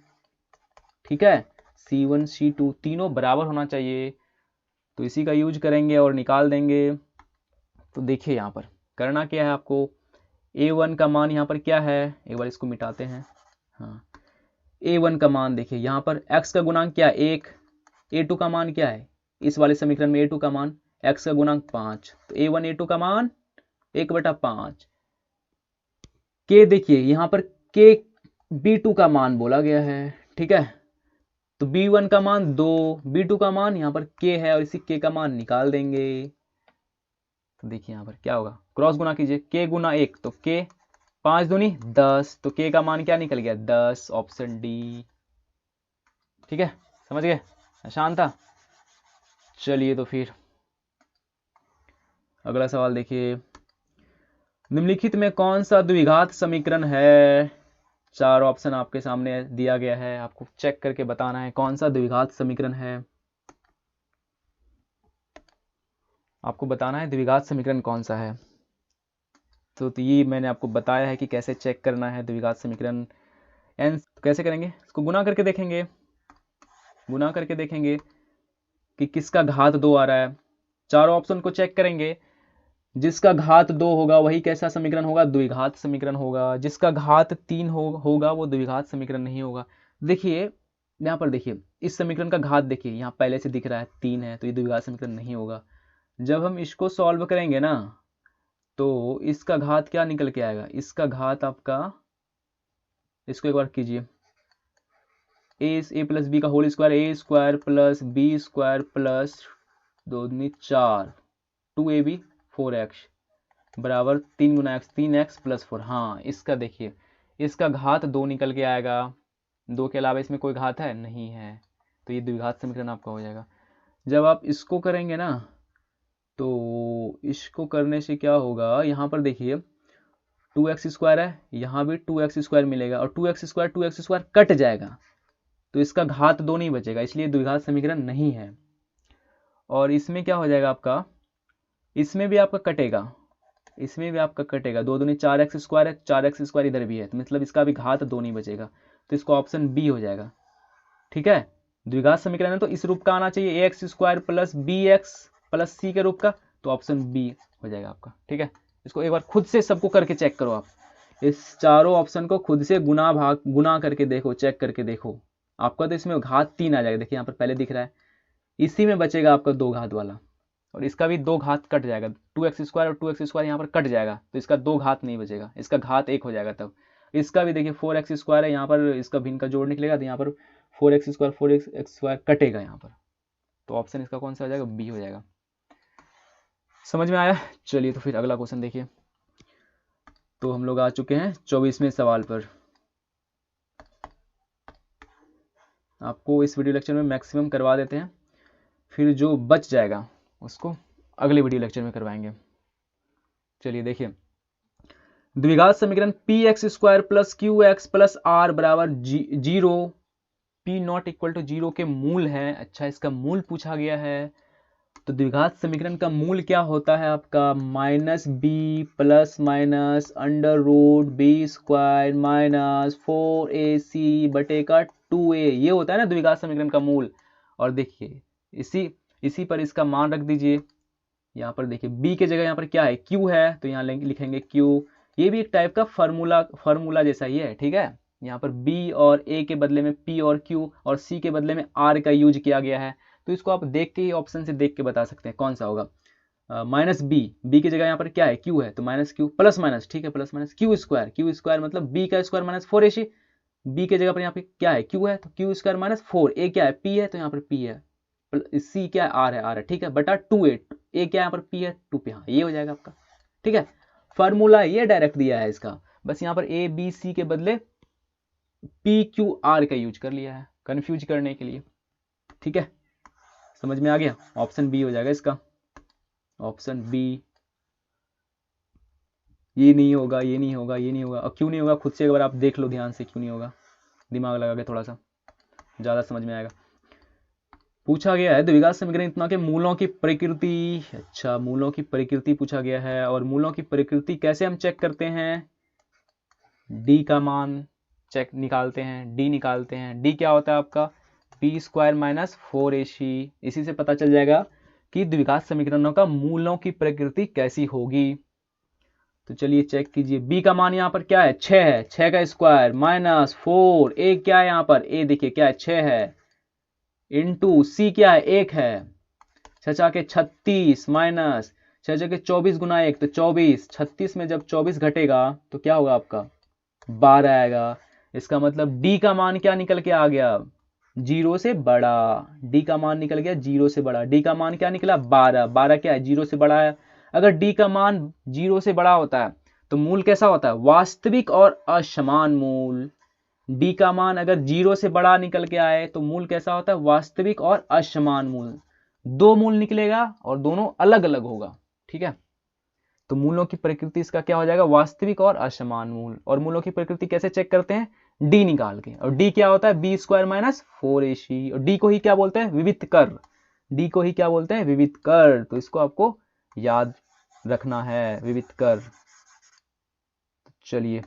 ठीक है। C1 C2 तीनों बराबर होना चाहिए, तो इसी का यूज करेंगे और निकाल देंगे। तो देखिए यहाँ पर करना क्या है आपको, A1 का मान यहाँ पर क्या है, एक बार इसको मिटाते हैं। हाँ, A1 का मान देखिए यहाँ पर x का गुणांक क्या है 1, A2 का मान क्या है, इस वाले समीकरण में A2 का मान x का गुणांक 5, तो A1 A2 का मान 1/5। k देखिए यहाँ पर k B2 का मान बोला गया है, ठीक है। तो B1 का मान 2, B2 का मान यहाँ पर k है और इसी k का मान निकाल देंगे। तो देखिए यहाँ पर क्या होगा, क्रॉस गुना कीजिए, k गुना 1 तो k, 5 दूनी 10, तो k का मान क्या निकल गया 10, ऑप्शन डी, ठीक है। समझ गए, आसान था। चलिए तो फिर अगला सवाल देखिए, निम्नलिखित में कौन सा द्विघात समीकरण है, 4 ऑप्शन आपके सामने दिया गया है, आपको चेक करके बताना है कौन सा द्विघात समीकरण है, आपको बताना है द्विघात समीकरण कौन सा है। तो ये मैंने आपको बताया है कि कैसे चेक करना है द्विघात समीकरण। एन कैसे करेंगे, इसको गुना करके देखेंगे, गुना करके देखेंगे कि किसका घात 2 आ रहा है, चारों ऑप्शन को चेक करेंगे, जिसका घात 2 होगा वही कैसा समीकरण होगा, द्विघात समीकरण होगा, जिसका घात 3 होगा वो द्विघात समीकरण नहीं होगा। देखिए यहाँ पर देखिए, इस समीकरण का घात देखिए यहाँ पहले से दिख रहा है 3 है, तो ये द्विघात समीकरण नहीं होगा। जब हम इसको सॉल्व करेंगे ना, तो इसका घात क्या निकल के आएगा, इसका घात आपका, इसको एक बार कीजिए, a + b का होल स्क्वायर, a² + b² + 2 दूनी 4, 2ab 4x बराबर 3 गुना x, 3x + 4। हाँ इसका देखिए, इसका घात 2 निकल के आएगा, 2 के अलावा इसमें कोई घात है नहीं है, तो ये द्विघात समीकरण आपका हो जाएगा। जब आप इसको करेंगे ना, तो इसको करने से क्या होगा, यहाँ पर देखिए 2x² है, यहाँ भी 2x² मिलेगा और 2x² कट जाएगा, तो इसका घात 2 नहीं बचेगा, इसलिए द्विघात समीकरण नहीं है। और इसमें क्या हो जाएगा आपका, इसमें भी आपका कटेगा, इसमें भी आपका कटेगा, 2 दूनी 4x² है, 4x² इधर भी है, तो मतलब इसका भी घात 2 नहीं बचेगा, तो इसको ऑप्शन बी हो जाएगा, ठीक है। द्विघात समीकरण है तो इस रूप का आना चाहिए, ax² + bx + c के रूप का, तो ऑप्शन बी हो जाएगा आपका, ठीक है। इसको एक बार खुद से सबको करके चेक करो, आप इस चारों ऑप्शन को खुद से गुना करके देखो, चेक करके देखो, आपका तो इसमें घात 3 आ जाएगा, देखिए यहाँ पर पहले दिख रहा है, इसी में बचेगा आपका 2 घात वाला, और इसका भी 2 घात कट जाएगा, 2x² और 2x² यहाँ पर कट जाएगा, तो इसका 2 घात नहीं बचेगा, इसका घात 1 हो जाएगा। तब इसका भी देखिए 4x² है, यहाँ पर इसका भिन्न का जोड़ निकलेगा, तो यहाँ पर 4x² कटेगा यहाँ पर, तो ऑप्शन इसका कौन सा हो जाएगा, बी हो जाएगा। समझ में आया? चलिए तो फिर अगला क्वेश्चन देखिए। तो हम लोग आ चुके हैं 24वें सवाल पर। आपको इस वीडियो लेक्चर में मैक्सिमम करवा देते हैं, फिर जो बच जाएगा उसको अगले वीडियो लेक्चर में करवाएंगे। चलिए देखिए, द्विघात समीकरण P X square plus Q X plus R बराबर 0, पी नॉट इक्वल टू 0 के मूल है। अच्छा, इसका मूल पूछा गया है। तो द्विघात समीकरण का मूल क्या होता है आपका? Minus B plus minus under root B square minus 4ac बटे का 2a, ये होता है ना द्विघात समीकरण का मूल। और देखिए इसी पर इसका मान रख दीजिए। यहाँ पर देखिए b के जगह यहाँ पर क्या है? q है, तो यहाँ लिखेंगे q। ये भी एक टाइप का फॉर्मूला जैसा ही है, ठीक है। यहाँ पर b और a के बदले में p और q और c के बदले में r का यूज किया गया है। तो इसको आप देख के ही ऑप्शन से देख के बता सकते हैं कौन सा होगा। माइनस बी की जगह यहाँ पर क्या है? क्यू है, तो माइनस क्यू प्लस माइनस, ठीक है, प्लस माइनस क्यू स्क्वायर मतलब बी का स्क्वायर माइनस 4ac। बी के जगह पर यहाँ पे क्या है? क्यू है, तो क्यू स्क्वायर माइनस 4। ए क्या है? पी है, तो यहाँ पर पी है। सी क्या है? आर है, ठीक है, बटा 2a। ए क्या है? यहाँ पर पी है, 2p। हाँ, ये हो जाएगा आपका, ठीक है। फॉर्मूला ये डायरेक्ट दिया है इसका, बस यहाँ पर ए बी सी के बदले पी क्यू आर का यूज कर लिया है कंफ्यूज करने के लिए, ठीक है। समझ में आ गया? ऑप्शन बी हो जाएगा इसका, ऑप्शन बी। ये नहीं होगा, ये नहीं होगा, ये नहीं होगा। और क्यों नहीं होगा खुद से एक बार आप देख लो ध्यान से, क्यों नहीं होगा, दिमाग लगा के थोड़ा सा, ज़्यादा समझ में आएगा। पूछा गया है द्विघात समीकरण इतना के मूलों की प्रकृति। अच्छा, मूलों की प्रकृति पूछा गया है। और मूलों की प्रकृति कैसे हम चेक करते हैं? डी का मान चेक निकालते हैं, डी निकालते हैं। डी क्या होता है आपका? P square minus 4ac। इसी से पता चल जाएगा कि द्विघात समीकरणों का मूलों की प्रकृति कैसी होगी। तो चलिए चेक कीजिए। बी का मान यहाँ पर क्या है? 6 है, 6 का स्क्वायर माइनस 4। ए क्या है यहाँ पर? ए देखिए क्या है? 6 है, इंटू सी क्या है? 1 है। 6 के 36 माइनस 6 के 24 गुना 1 तो 24। 36 में जब 24 घटेगा तो क्या होगा आपका? 12 आएगा। इसका मतलब डी का मान क्या निकल के आ गया? 0 से बड़ा। डी का मान निकल गया 0 से बड़ा। डी का मान क्या निकला? 12। 12 क्या है? 0 से बड़ा है। अगर डी का मान 0 से बड़ा होता है तो मूल कैसा होता है? वास्तविक और असमान मूल। डी का मान अगर 0 से बड़ा निकल के आए तो मूल कैसा होता है? वास्तविक और असमान मूल। दो मूल निकलेगा और दोनों अलग अलग होगा, ठीक है। तो मूलों की प्रकृति इसका क्या हो जाएगा? वास्तविक और असमान मूल। और मूलों की प्रकृति कैसे चेक करते हैं? डी निकाल के। और डी क्या होता है? B square minus 4ac। और डी को ही क्या बोलते हैं? विविध कर। डी को ही क्या बोलते हैं? विविध कर। तो इसको आपको याद रखना है, विविध कर। चलिए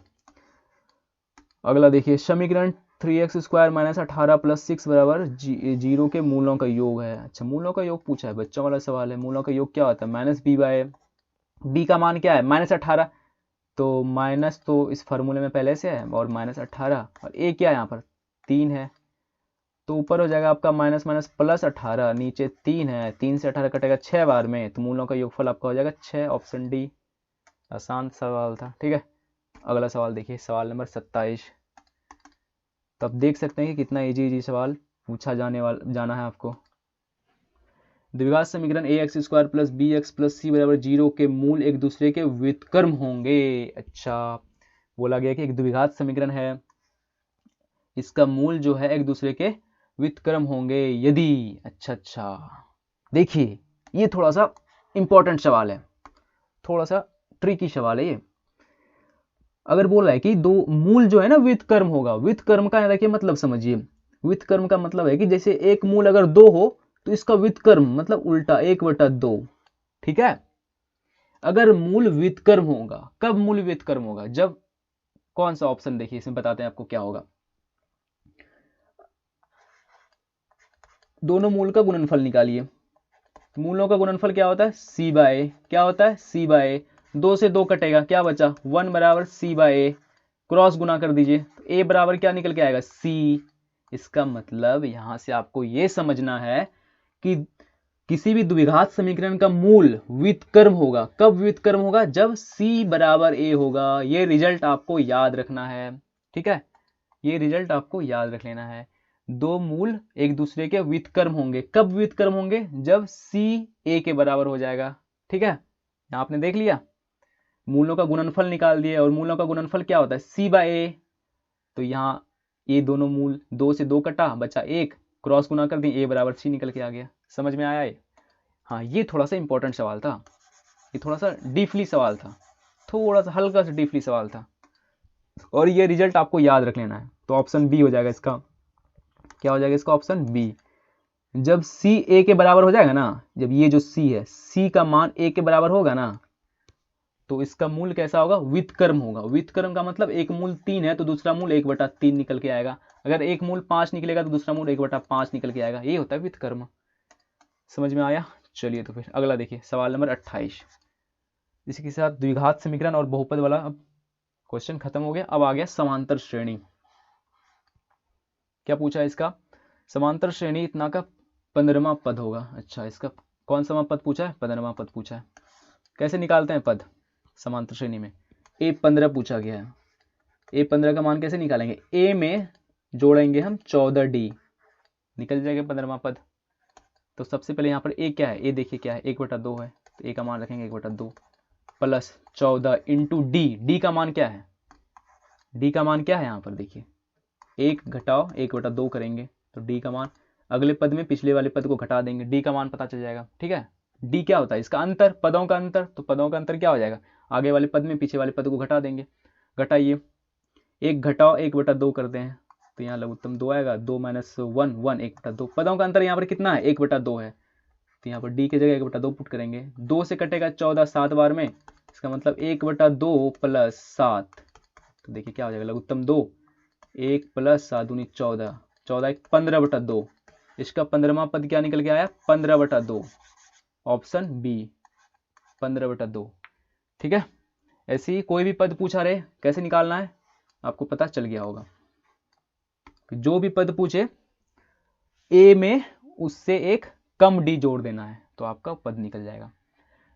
अगला देखिए, समीकरण 3x स्क्वायर माइनस 18 प्लस 6 बराबर 0 के मूलों का योग है। अच्छा, मूलों का योग पूछा है, बच्चों वाला सवाल है। मूलों का योग क्या होता है? माइनस बी बाय, बी का मान क्या है? माइनस 18। तो माइनस तो इस फार्मूले में पहले से है, और माइनस 18। और ए क्या है यहाँ पर? 3 है। तो ऊपर हो जाएगा आपका माइनस माइनस प्लस 18, नीचे 3 है। 3 से 18 कटेगा 6 बार में, तो मूलों का योगफल आपका हो जाएगा 6। Option D. आसान सवाल था, ठीक है। अगला सवाल देखिए, सवाल नंबर 27। तो आप देख सकते हैं कि कितना इजी सवाल पूछा जाना है आपको। द्विघात समीकरण A X square plus B X plus C बराबर 0 के मूल एक दूसरे के व्युत्क्रम होंगे। अच्छा, बोला गया कि एक द्विघात समीकरण है, इसका मूल जो है एक दूसरे के व्युत्क्रम होंगे यदि। अच्छा, देखिए ये थोड़ा सा इंपॉर्टेंट सवाल है, थोड़ा सा ट्रिकी सवाल है ये। अगर बोला है कि दो मूल जो है ना व्युत्क्रम होगा, व्युत्क्रम का देखिए मतलब समझिए। व्युत्क्रम का मतलब है कि जैसे एक मूल अगर 2 हो तो इसका व्युत्क्रम मतलब उल्टा 1/2, ठीक है। अगर मूल व्युत्क्रम होगा, कब मूल व्युत्क्रम होगा? जब, कौन सा ऑप्शन देखिए इसमें बताते हैं आपको क्या होगा। दोनों मूल का गुणनफल निकालिए। मूलों का गुणनफल क्या होता है? सी बाय, क्या होता है? सी बाय। 2 से 2 कटेगा, क्या बचा? 1 बराबर सी बाय ए। क्रॉस गुना कर दीजिए, तो ए बराबर क्या निकल के आएगा? सी। इसका मतलब यहां से आपको यह समझना है कि किसी भी द्विघात समीकरण का मूल व्युत्क्रम होगा। कब व्युत्क्रम होगा? जब सी बराबर ए होगा। ये रिजल्ट आपको याद रखना है, ठीक है। ये रिजल्ट आपको याद रख लेना है। दो मूल एक दूसरे के व्युत्क्रम होंगे। कब व्युत्क्रम होंगे? जब सी ए के बराबर हो जाएगा, ठीक है। यहाँ आपने देख लिया, मूलों का गुणनफल निकाल दिए, और मूलों का गुणनफल क्या होता है, c/a। तो यहाँ ये दोनों मूल 2 से 2 कटा, बचा 1, क्रॉस गुना कर दिए, a बराबर c निकल के आ गया। समझ में आया ये? हाँ, ये थोड़ा सा इंपॉर्टेंट सवाल था, ये थोड़ा सा डीपली सवाल था, थोड़ा सा हल्का सा डीपली सवाल था, और ये रिजल्ट आपको याद रख लेना है। तो ऑप्शन बी हो जाएगा इसका। क्या हो जाएगा इसका? Option B. जब c a के बराबर हो जाएगा ना, जब ये जो c है, c का मान a के बराबर होगा ना, तो इसका मूल कैसा होगा? व्युत्क्रम होगा। व्युत्क्रम का मतलब एक मूल 3 है तो दूसरा मूल 1/3 निकल के आएगा। अगर एक मूल 5 निकलेगा तो दूसरा मूल 1/5 निकल के आएगा। ये होता है व्युत्क्रम। समझ में आया? चलिए तो फिर अगला देखिए, सवाल नंबर 28। इसके साथ द्विघात समीकरण और बहुपद वाला अब क्वेश्चन खत्म हो गया। अब आ गया समांतर श्रेणी। क्या पूछा है इसका? समांतर श्रेणी इतना का 15वां पद होगा। अच्छा, इसका कौन सा पद पूछा है? 15वां पद पूछा है। कैसे निकालते हैं पद समांतर श्रेणी में? a15 पूछा गया है। a15 का मान कैसे निकालेंगे? a में जोड़ेंगे हम 14d, निकल जाएगा 15वां पद। तो सबसे पहले यहाँ पर a क्या है? a देखिए क्या है, 1/2 है, तो a का मान रखेंगे 1/2 प्लस 14 इंटू d का मान क्या है? d का मान क्या है यहाँ पर देखिए, 1 घटाओ 1/2 करेंगे तो d का मान, अगले पद में पिछले वाले पद को घटा देंगे, d का मान पता चल जाएगा। ठीक है, d क्या होता है? इसका अंतर, पदों का अंतर। तो पदों का अंतर क्या हो जाएगा? आगे वाले पद में पीछे वाले पद को घटा देंगे। घटाइए, 1 घटाओ 1/2 करते हैं तो यहाँ लघुत्तम 2 आएगा, 2 - 1 1 1/2। पदों का अंतर यहाँ पर कितना है? 1/2 है, तो यहाँ पर d की जगह 1/2 पुट करेंगे। 2 से कटेगा 14 7 बार में, इसका मतलब 1/2 प्लस 7, तो देखिए क्या हो जाएगा? लघुत्तम 2, 1 प्लस 7 दूनी 14, 14 1 15/2। इसका 15वां पद क्या निकल के आया? 15/2। Option B 15/2। ठीक है, ऐसे ही कोई भी पद पूछा रहे कैसे निकालना है आपको पता चल गया होगा। जो भी पद पूछे a में उससे एक कम d जोड़ देना है तो आपका पद निकल जाएगा।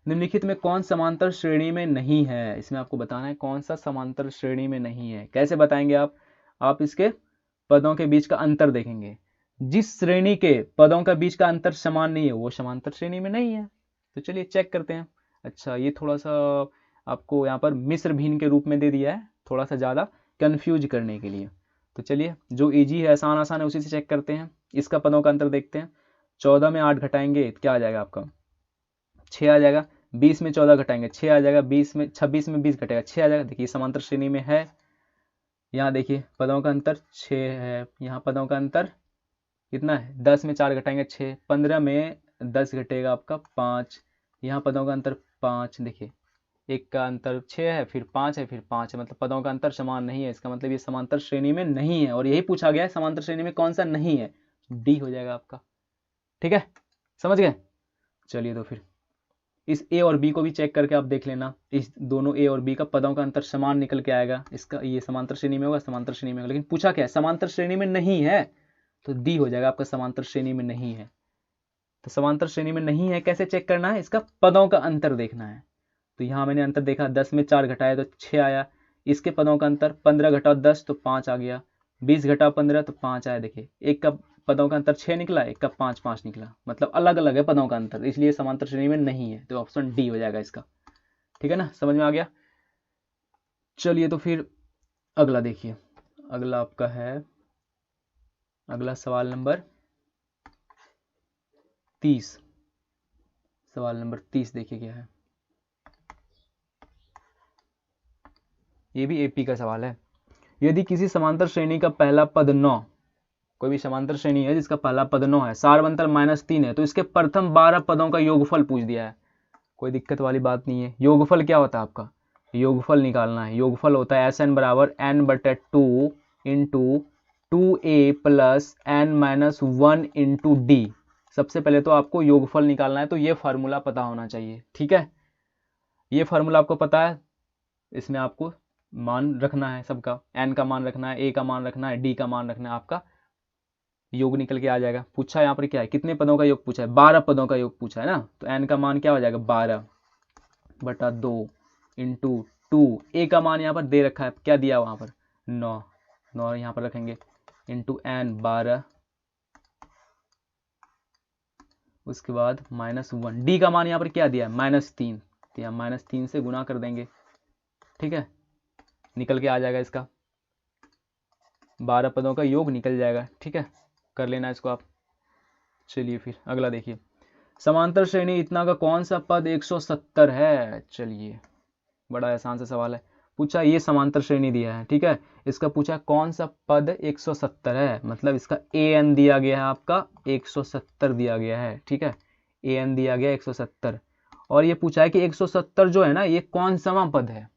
निम्नलिखित में कौन समांतर श्रेणी में नहीं है? इसमें आपको बताना है कौन सा समांतर श्रेणी में नहीं है। कैसे बताएंगे आप इसके पदों के बीच का अंतर देखेंगे। जिस श्रेणी के पदों का बीच का अंतर समान नहीं है वो समांतर श्रेणी में नहीं है। तो चलिए चेक करते हैं। अच्छा, ये थोड़ा सा आपको यहाँ पर मिश्र भिन्न के रूप में दे दिया है, थोड़ा सा ज़्यादा कंफ्यूज करने के लिए। तो चलिए जो इजी है, आसान है, उसी से चेक करते हैं। इसका पदों का अंतर देखते हैं। 14 में 8 घटाएंगे क्या आ जाएगा आपका? 6 आ जाएगा। 20 में 14 घटाएंगे 6 आ जाएगा। 26 में 20 घटेगा 6 आ जाएगा। देखिए समांतर श्रेणी में है। यहाँ देखिए पदों का अंतर 6 है, यहाँ पदों का अंतर कितना है? 10 में 4 घटाएंगे 6, 15 में 10 घटेगा आपका 5, यहाँ पदों का अंतर 5। देखिए एक का अंतर 6 है, फिर 5 है, फिर 5 है, मतलब पदों का अंतर समान नहीं है। इसका मतलब ये समांतर श्रेणी में नहीं है, और यही पूछा गया है समांतर श्रेणी में कौन सा नहीं है। डी हो जाएगा आपका। ठीक है, समझ गए? चलिए तो फिर इस ए और बी को भी चेक करके आप देख लेना। इस दोनों ए और बी का पदों का अंतर समान निकल के आएगा। इसका ये समांतर श्रेणी में होगा, समांतर श्रेणी में होगा, लेकिन पूछा क्या है? समांतर श्रेणी में नहीं है, तो डी हो जाएगा आपका समांतर श्रेणी में नहीं है। तो समांतर श्रेणी में नहीं है कैसे चेक करना है? इसका पदों का अंतर देखना है। तो यहाँ मैंने अंतर देखा, 10 में 4 घटाया तो 6 आया। इसके पदों का अंतर 15 घटाओ 10 तो 5 आ गया। 20 घटाओ 15 तो 5 आया। देखिए एक का पदों का अंतर 6 निकला, एक का 5 निकला, मतलब अलग अलग है पदों का अंतर, इसलिए समांतर श्रेणी में नहीं है। तो ऑप्शन डी हो जाएगा इसका। ठीक है ना, समझ में आ गया? चलिए तो फिर अगला देखिए। अगला आपका है, अगला सवाल नंबर 30। सवाल नंबर 30 देखिए क्या है। ये भी एपी का सवाल है। यदि किसी समांतर श्रेणी का पहला पद 9, कोई भी समांतर श्रेणी है जिसका पहला पद 9 है, सारवंतर -3 है, तो इसके प्रथम 12 पदों का योगफल पूछ दिया है। कोई दिक्कत वाली बात नहीं है। योगफल क्या होता है आपका? योगफल निकालना है। योगफल होता है Sn बराबर n/2 into 2a plus n-1 into D. सबसे पहले तो आपको योगफल निकालना है, तो ये फार्मूला पता होना चाहिए। ठीक है, ये फार्मूला आपको पता है। इसमें आपको मान रखना है सबका, n का मान रखना है, a का मान रखना है, d का मान रखना है, आपका योग निकल के आ जाएगा। पूछा है यहाँ पर क्या है? कितने पदों का योग पूछा है? 12 पदों का योग पूछा है ना, तो n का मान क्या हो जाएगा? 12/2 इंटू 2। a का मान यहाँ पर दे रखा है, क्या दिया वहाँ पर? 9 यहाँ पर रखेंगे, इंटू n 12, उसके बाद -1। d का मान यहाँ पर क्या दिया है? -3, तो यहाँ -3 से गुना कर देंगे, ठीक है, निकल के आ जाएगा इसका 12 पदों का योग निकल जाएगा, ठीक है, कर लेना इसको आप। चलिए फिर अगला देखिए, समांतर श्रेणी इतना का कौन सा पद 170 है। चलिए बड़ा आसान सा सवाल है, पूछा ये समांतर श्रेणी दिया है, ठीक है, इसका पूछा कौन सा पद 170 है, मतलब इसका an दिया गया है, आपका 170 दिया गया है, ठीक है, an दिया गया 170, और ये पूछा है कि 170 जो है ना ये कौन सा पद है।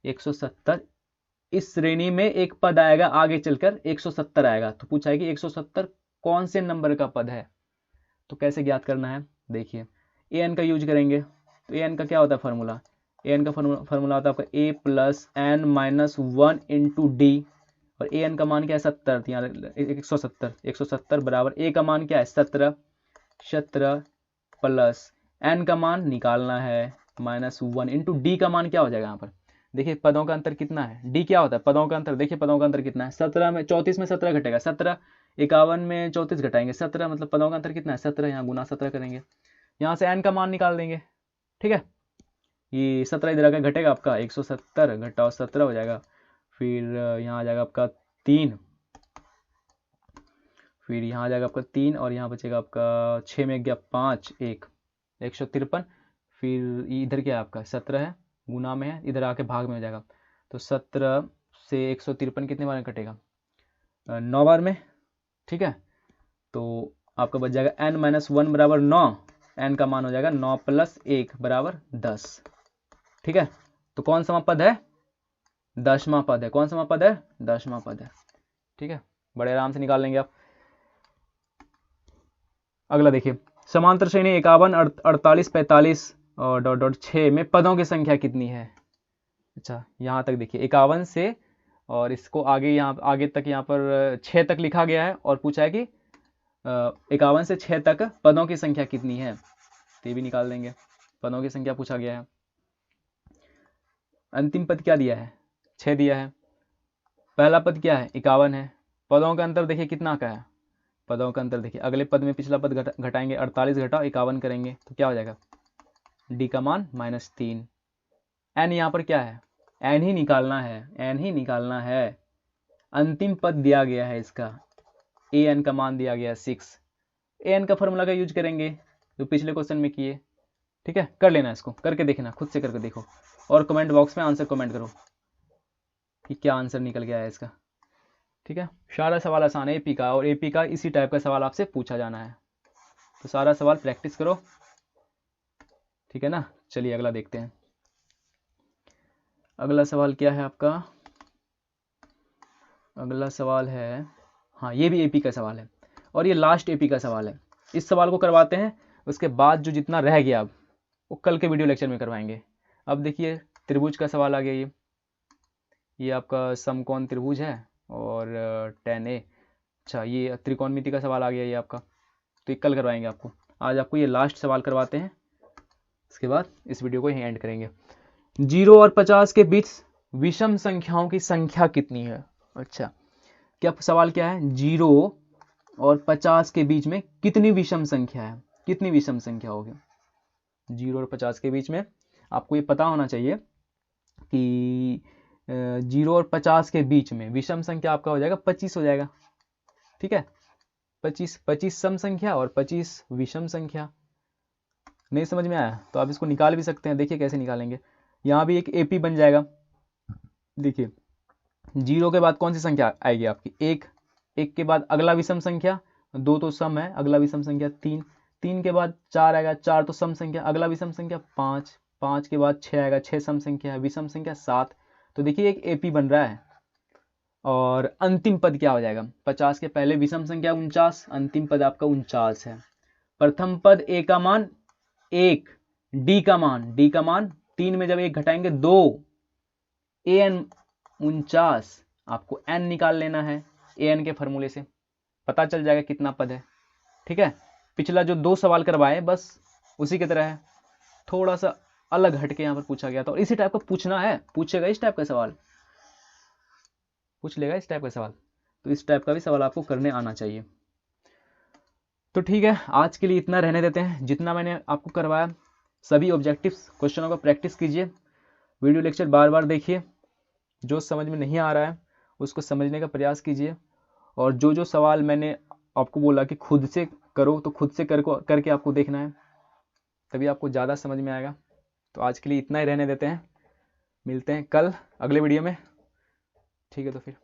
170 इस श्रेणी में एक पद आएगा आगे चलकर 170 आएगा, तो पूछा है कि 170 कौन से नंबर का पद है। तो कैसे ज्ञात करना है, देखिए an का यूज करेंगे, तो an का क्या होता है फार्मूला, an का फार्मूला होता है आपका a plus n minus 1 into D, और an का मान क्या है 70, यहाँ 170 बराबर a का मान क्या है 17 प्लस n का मान निकालना है -1 इंटू डी का मान क्या हो जाएगा, यहाँ पर देखिए पदों का अंतर कितना है, डी क्या होता है पदों का अंतर, देखिए पदों का अंतर कितना है 17 में 34 में 17 घटेगा 17, 51 में 34 घटाएंगे 17, मतलब पदों का अंतर कितना है 17, यहाँ गुना 17 करेंगे, यहाँ से n का मान निकाल देंगे, ठीक है, ये 17 इधर आकर घटेगा आपका 170 घटाओ 17 हो जाएगा, फिर यहाँ आ जाएगा आपका 3, फिर यहाँ आ जाएगा आपका 3, और यहाँ बचेगा आपका 6 में गया 5 153, फिर इधर क्या है आपका 17 है, गुना में है, इधर आके भाग में हो जाएगा, तो 17 से 153 कितने बार में कटेगा 9 बार में, ठीक है, तो आपका बच जाएगा n माइनस 1 बराबर 9, n का मान हो जाएगा 9 प्लस 1 बराबर 10, ठीक है, तो कौन सा पद है 10वां पद है, कौन सा पद है 10वां पद है, ठीक है, बड़े आराम से निकाल लेंगे आप। अगला देखिए, समांतर श्रेणी 51 48 45 और .6 में पदों की संख्या कितनी है। अच्छा यहाँ तक देखिए 51 से और इसको आगे यहाँ आगे तक यहाँ पर 6 तक लिखा गया है, और पूछा है कि 51 से 6 तक पदों की संख्या कितनी है, तो ये भी निकाल देंगे, पदों की संख्या पूछा गया है। अंतिम पद क्या दिया है 6 दिया है, पहला पद क्या है 51 है, पदों का अंतर देखिए कितना का है, पदों का अंतर देखिए अगले पद में पिछला पद घटाएंगे 48 घटाओ 51 करेंगे तो क्या हो जाएगा डी का मान -3, एन यहाँ पर क्या है एन ही निकालना है, एन ही निकालना है, अंतिम पद दिया गया है इसका ए एन का मान दिया गया है 6, ए एन का फॉर्मूला का यूज करेंगे जो पिछले क्वेश्चन में किए, ठीक है, कर लेना इसको, करके देखना, खुद से करके देखो, और कमेंट बॉक्स में आंसर कमेंट करो कि क्या आंसर निकल गया है इसका, ठीक है, सारा सवाल आसान है एपी का, और एपी का इसी टाइप का सवाल आपसे पूछा जाना है, तो सारा सवाल प्रैक्टिस करो, ठीक है ना। चलिए अगला देखते हैं, अगला सवाल क्या है आपका, अगला सवाल है, हाँ ये भी एपी का सवाल है, और ये लास्ट एपी का सवाल है, इस सवाल को करवाते हैं, उसके बाद जो जितना रह गया अब वो कल के वीडियो लेक्चर में करवाएंगे। अब देखिए त्रिभुज का सवाल आ गया, ये आपका समकोण त्रिभुज है और tan a, अच्छा ये त्रिकोणमिति का सवाल आ गया ये आपका, तो ये कल करवाएंगे आपको, आज आपको ये लास्ट सवाल करवाते हैं, इसके बाद इस वीडियो को यहीं एंड करेंगे। 0 और 50 के बीच विषम संख्याओं की संख्या कितनी है। अच्छा क्या सवाल क्या है, 0 और 50 के बीच में कितनी विषम संख्या है, कितनी विषम संख्या होगी। 0 और 50 के बीच में आपको ये पता होना चाहिए कि 0 और 50 के बीच में विषम संख्या आपका हो जाएगा 25 हो जाएगा, ठीक है, 25 सम संख्या और 25 विषम संख्या। नहीं समझ में आया तो आप इसको निकाल भी सकते हैं, देखिए कैसे निकालेंगे, यहाँ भी एक एपी बन जाएगा, देखिए 0 के बाद कौन सी संख्या आएगी आपकी 1 के बाद अगला विषम संख्या 2 तो सम है, अगला विषम संख्या 3 के बाद 4 आएगा, 4 तो सम संख्या, अगला विषम संख्या 5 के बाद 6 आएगा, 6 सम संख्या है, विषम संख्या 7, तो देखिए एक एपी बन रहा है। और अंतिम पद क्या हो जाएगा, 50 के पहले विषम संख्या 49, अंतिम पद आपका 49 है। प्रथम पद ए का मान 1, डी का मान 3 में जब 1 घटाएंगे 2, ए एन 49, आपको एन निकाल लेना है, ए एन के फॉर्मूले से पता चल जाएगा कितना पद है, ठीक है। पिछला जो 2 सवाल करवाए बस उसी की तरह है, थोड़ा सा अलग हटके यहाँ पर पूछा गया था, और इसी टाइप का पूछना है, पूछेगा इस टाइप का सवाल, पूछ लेगा इस टाइप का सवाल, तो इस टाइप का भी सवाल आपको करने आना चाहिए। तो ठीक है आज के लिए इतना रहने देते हैं, जितना मैंने आपको करवाया सभी ऑब्जेक्टिव्स क्वेश्चनों का प्रैक्टिस कीजिए, वीडियो लेक्चर बार बार देखिए, जो समझ में नहीं आ रहा है उसको समझने का प्रयास कीजिए, और जो जो सवाल मैंने आपको बोला कि खुद से करो, तो खुद से करके आपको देखना है, तभी आपको ज़्यादा समझ में आएगा। तो आज के लिए इतना ही रहने देते हैं, मिलते हैं कल अगले वीडियो में। ठीक है, तो फिर